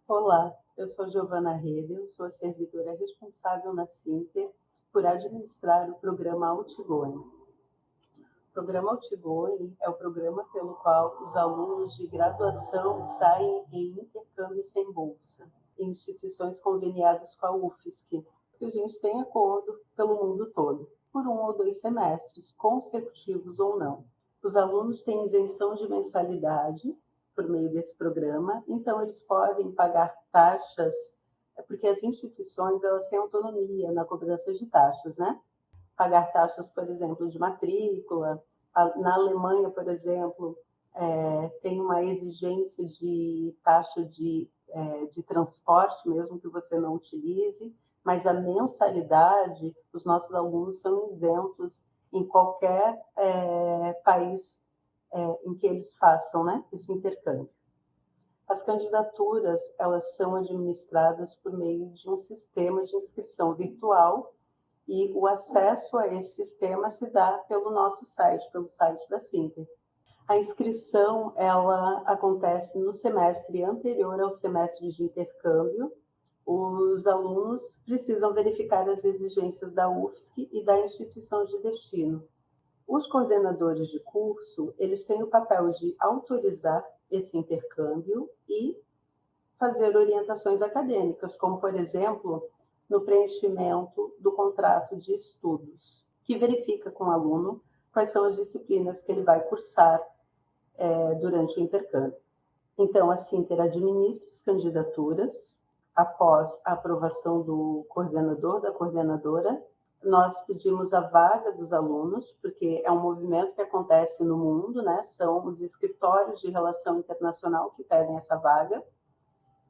Olá, eu sou Giovana Redel, sou a servidora responsável na Sinter por administrar o programa Outgoing. O programa Outgoing é o programa pelo qual os alunos de graduação saem em intercâmbio sem bolsa em instituições conveniadas com a UFSC, que a gente tem acordo pelo mundo todo, por 1 ou 2 semestres, consecutivos ou não. Os alunos têm isenção de mensalidade por meio desse programa, então eles podem pagar taxas, porque as instituições elas têm autonomia na cobrança de taxas, né? Pagar taxas, por exemplo, de matrícula. Na Alemanha, por exemplo, tem uma exigência de taxa de transporte, mesmo que você não utilize, mas a mensalidade, os nossos alunos são isentos em qualquer país em que eles façam, né, esse intercâmbio. As candidaturas, elas são administradas por meio de um sistema de inscrição virtual e o acesso a esse sistema se dá pelo nosso site, pelo site da Sinter. A inscrição, ela acontece no semestre anterior ao semestre de intercâmbio. Os alunos precisam verificar as exigências da UFSC e da instituição de destino. Os coordenadores de curso, eles têm o papel de autorizar esse intercâmbio e fazer orientações acadêmicas, como, por exemplo, no preenchimento do contrato de estudos, que verifica com o aluno quais são as disciplinas que ele vai cursar durante o intercâmbio. Então, a Sinter administra as candidaturas após a aprovação do coordenador, da coordenadora. Nós pedimos a vaga dos alunos, porque é um movimento que acontece no mundo, né? São os escritórios de relação internacional que pedem essa vaga.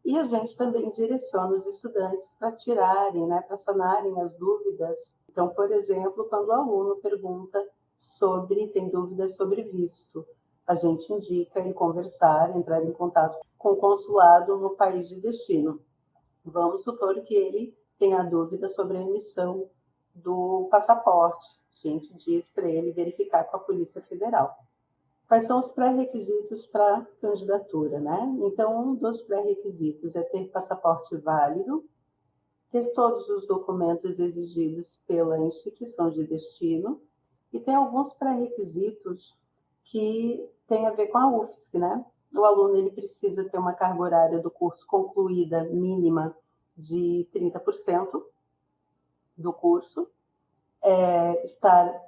E a gente também direciona os estudantes para tirarem, né, para sanarem as dúvidas. Então, por exemplo, quando o aluno tem dúvidas sobre visto, a gente indica em conversar, entrar em contato com o consulado no país de destino. Vamos supor que ele tenha dúvida sobre a emissão do passaporte. A gente diz para ele verificar com a Polícia Federal. Quais são os pré-requisitos para a candidatura, né? Então, um dos pré-requisitos é ter passaporte válido, ter todos os documentos exigidos pela instituição de destino, e tem alguns pré-requisitos que têm a ver com a UFSC, né? O aluno ele precisa ter uma carga horária do curso concluída mínima de 30% do curso, estar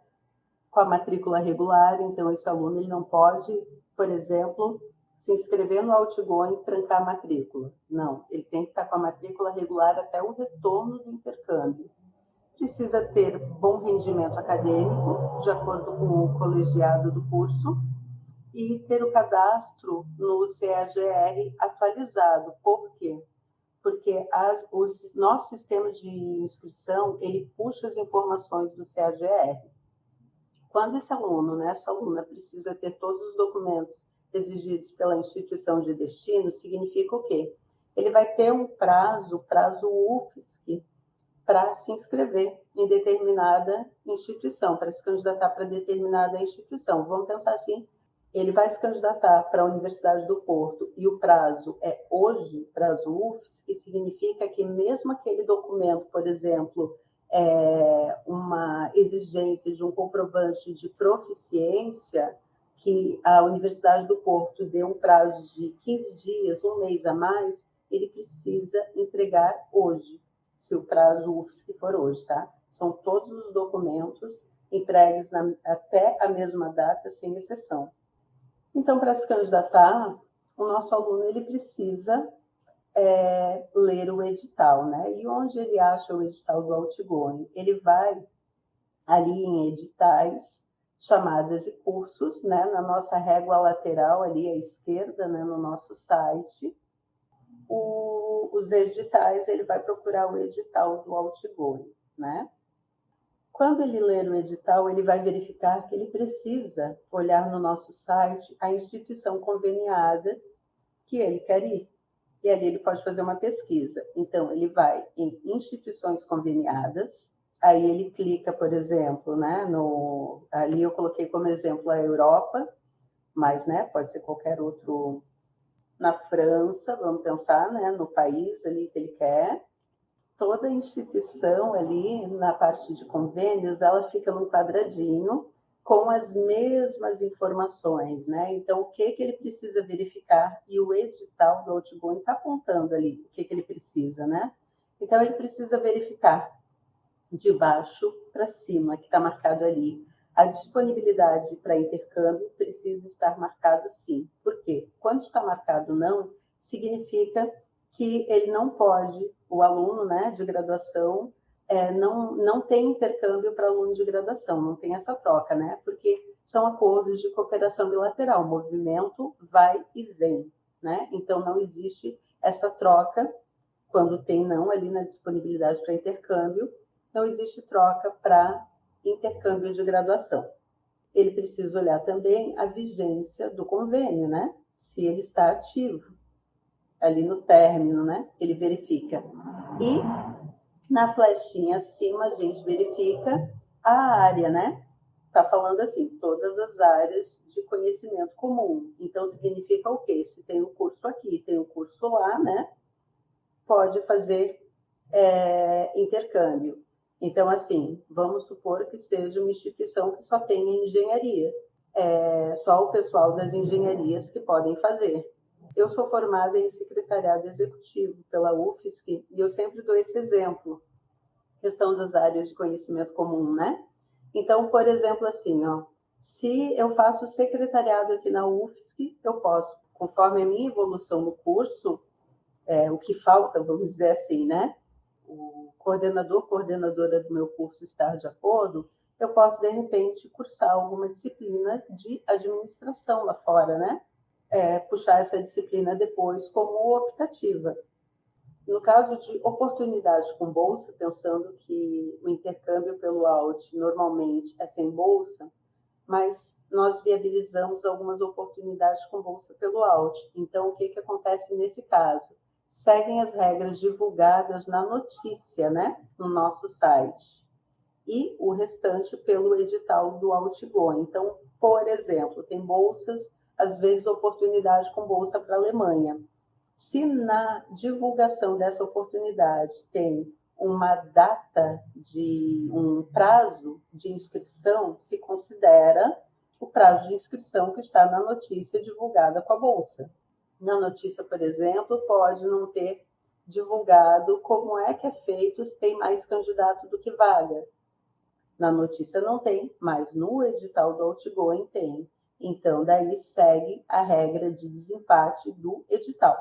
com a matrícula regular, então esse aluno ele não pode, por exemplo, se inscrever no Outgoing e trancar a matrícula. Não, ele tem que estar com a matrícula regular até o retorno do intercâmbio. Precisa ter bom rendimento acadêmico, de acordo com o colegiado do curso, e ter o cadastro no CAGR atualizado. Por quê? Porque os nossos sistemas de inscrição, ele puxa as informações do CAGR. Quando esse aluno, né, essa aluna precisa ter todos os documentos exigidos pela instituição de destino, significa o quê? Ele vai ter um prazo UFSC, para se inscrever em determinada instituição, para se candidatar para determinada instituição. Vamos pensar assim, ele vai se candidatar para a Universidade do Porto e o prazo é hoje, prazo UFSC, que significa que mesmo aquele documento, por exemplo, uma exigência de um comprovante de proficiência, que a Universidade do Porto deu um prazo de 15 dias, um mês a mais, ele precisa entregar hoje, se o prazo UFSC for hoje, tá? São todos os documentos entregues até a mesma data, sem exceção. Então, para se candidatar, o nosso aluno ele precisa ler o edital, né? E onde ele acha o edital do Outgoing? Ele vai ali em editais, chamadas e cursos, né? Na nossa régua lateral ali à esquerda, né? No nosso site, os editais, ele vai procurar o edital do Outgoing, né? Quando ele ler o edital, ele vai verificar que ele precisa olhar no nosso site a instituição conveniada que ele quer ir. E ali ele pode fazer uma pesquisa. Então, ele vai em instituições conveniadas, aí ele clica, por exemplo, né, ali eu coloquei como exemplo a Europa, mas né, pode ser qualquer outro na França, vamos pensar, né, no país ali que ele quer. Toda instituição ali, na parte de convênios, ela fica num quadradinho com as mesmas informações, né? Então, o que ele precisa verificar? E o edital do Outgoing está apontando ali o que ele precisa, né? Então, ele precisa verificar de baixo para cima, que está marcado ali. A disponibilidade para intercâmbio precisa estar marcado sim. Por quê? Quando está marcado não, significa que ele não pode, o aluno, né, de graduação, não tem intercâmbio para aluno de graduação, não tem essa troca, né? Porque são acordos de cooperação bilateral, o movimento vai e vem, né? Então não existe essa troca quando tem não ali na disponibilidade para intercâmbio, não existe troca para intercâmbio de graduação. Ele precisa olhar também a vigência do convênio, né? Se ele está ativo ali no término, né? Ele verifica. E na flechinha acima a gente verifica a área, né? Está falando assim, todas as áreas de conhecimento comum. Então significa o quê? Se tem o curso aqui, tem o curso lá, né? Pode fazer intercâmbio. Então, assim, vamos supor que seja uma instituição que só tenha engenharia. Só o pessoal das engenharias que podem fazer. Eu sou formada em secretariado executivo pela UFSC e eu sempre dou esse exemplo, questão das áreas de conhecimento comum, né? Então, por exemplo, assim, ó, se eu faço secretariado aqui na UFSC, eu posso, conforme a minha evolução no curso, o que falta, vamos dizer assim, né? O coordenador, coordenadora do meu curso estar de acordo, eu posso, de repente, cursar alguma disciplina de administração lá fora, né? Puxar essa disciplina depois como optativa. No caso de oportunidades com bolsa, pensando que o intercâmbio pelo AUT normalmente é sem bolsa, mas nós viabilizamos algumas oportunidades com bolsa pelo AUT. Então, o que acontece nesse caso? Seguem as regras divulgadas na notícia, né, no nosso site. E o restante pelo edital do Outgoing. Então, por exemplo, tem bolsas, às vezes oportunidade com bolsa para a Alemanha. Se na divulgação dessa oportunidade tem uma data de um prazo de inscrição, se considera o prazo de inscrição que está na notícia divulgada com a bolsa. Na notícia, por exemplo, pode não ter divulgado como é que é feito se tem mais candidato do que vaga. Na notícia não tem, mas no edital do Outgoing tem. Então, daí segue a regra de desempate do edital.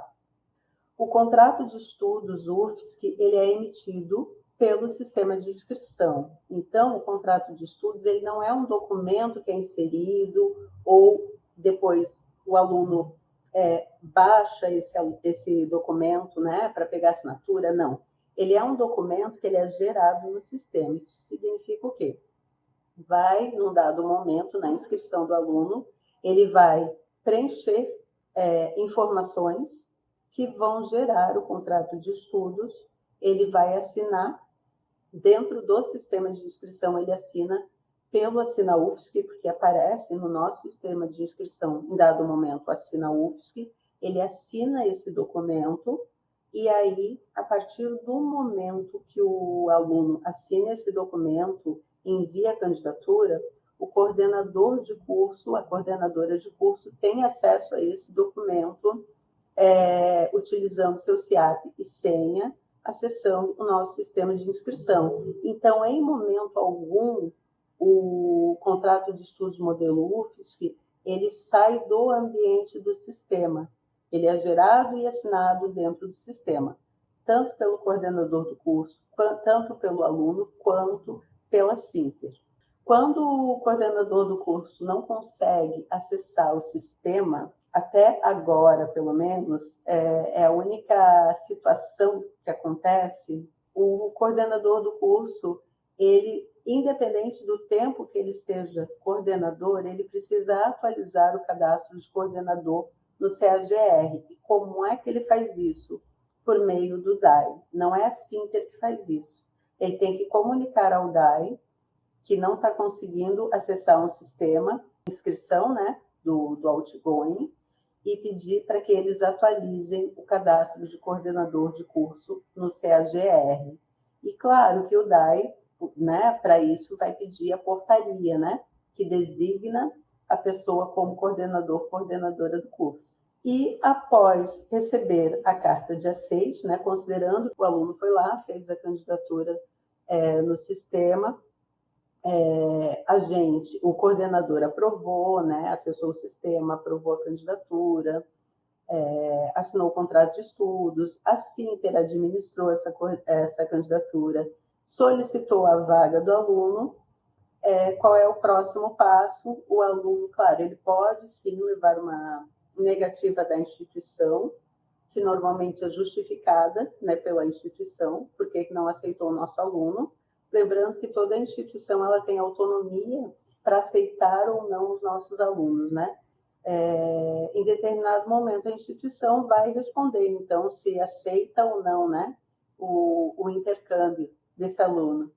O contrato de estudos UFSC, ele é emitido pelo sistema de inscrição. Então, o contrato de estudos, ele não é um documento que é inserido ou depois o aluno baixa esse documento, né, para pegar assinatura, não. Ele é um documento que ele é gerado no sistema. Isso significa o quê? Vai, num dado momento, na inscrição do aluno, ele vai preencher informações que vão gerar o contrato de estudos, ele vai assinar, dentro do sistema de inscrição, ele assina pelo Assina UFSC, porque aparece no nosso sistema de inscrição, em dado momento, Assina UFSC, ele assina esse documento, e aí, a partir do momento que o aluno assina esse documento e envia a candidatura, o coordenador de curso, a coordenadora de curso, tem acesso a esse documento, utilizando seu CIAP e senha, acessando o nosso sistema de inscrição. Então, em momento algum, o contrato de estudos modelo UFSC, ele sai do ambiente do sistema. Ele é gerado e assinado dentro do sistema, tanto pelo coordenador do curso, tanto pelo aluno, quanto pela Sinter. Quando o coordenador do curso não consegue acessar o sistema, até agora, pelo menos, é a única situação que acontece, o coordenador do curso, ele, independente do tempo que ele esteja coordenador, ele precisa atualizar o cadastro de coordenador no CAGR. E como é que ele faz isso? Por meio do DAI. Não é a Sinter que faz isso. Ele tem que comunicar ao DAI que não está conseguindo acessar um sistema de inscrição, né, do Outgoing, e pedir para que eles atualizem o cadastro de coordenador de curso no CAGR. E claro que o DAI, né, para isso, vai pedir a portaria, né, que designa a pessoa como coordenador, coordenadora do curso. E após receber a carta de aceite, né, considerando que o aluno foi lá, fez a candidatura no sistema, o coordenador aprovou, né, acessou o sistema, aprovou a candidatura, assinou o contrato de estudos, a Sinter administrou essa candidatura, solicitou a vaga do aluno. Qual é o próximo passo? O aluno, claro, ele pode sim levar uma negativa da instituição, que normalmente é justificada, né, pela instituição, porque não aceitou o nosso aluno. Lembrando que toda instituição ela tem autonomia para aceitar ou não os nossos alunos, né? Em determinado momento a instituição vai responder, então, se aceita ou não, né, o intercâmbio desse aluno.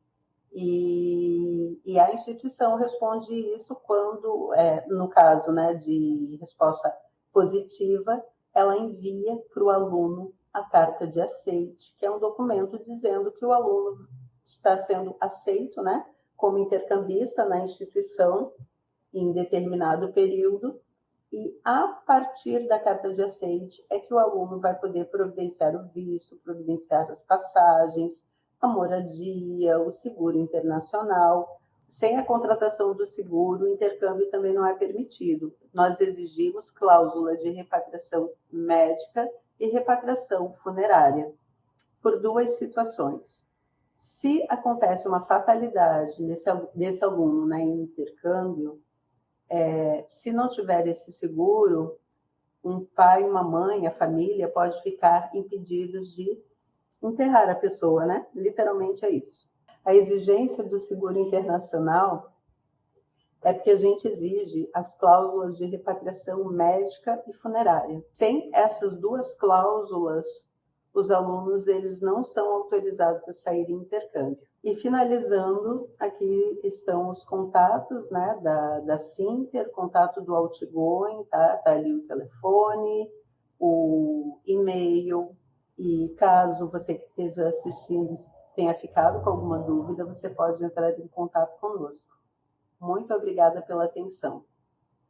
E a instituição responde isso quando, no caso, né, de resposta positiva, ela envia para o aluno a carta de aceite, que é um documento dizendo que o aluno está sendo aceito, né, como intercambista na instituição em determinado período, e a partir da carta de aceite é que o aluno vai poder providenciar o visto, providenciar as passagens, a moradia, o seguro internacional. Sem a contratação do seguro, o intercâmbio também não é permitido. Nós exigimos cláusula de repatriação médica e repatriação funerária, por duas situações. Se acontece uma fatalidade desse aluno, né, em intercâmbio, se não tiver esse seguro, um pai, uma mãe, a família pode ficar impedidos de enterrar a pessoa, né? Literalmente é isso. A exigência do seguro internacional é porque a gente exige as cláusulas de repatriação médica e funerária. Sem essas duas cláusulas, os alunos eles não são autorizados a sair em intercâmbio. E finalizando, aqui estão os contatos, né, da Sinter, contato do Outgoing, tá ali o telefone, o e-mail, e caso você que esteja assistindo tenha ficado com alguma dúvida, você pode entrar em contato conosco. Muito obrigada pela atenção.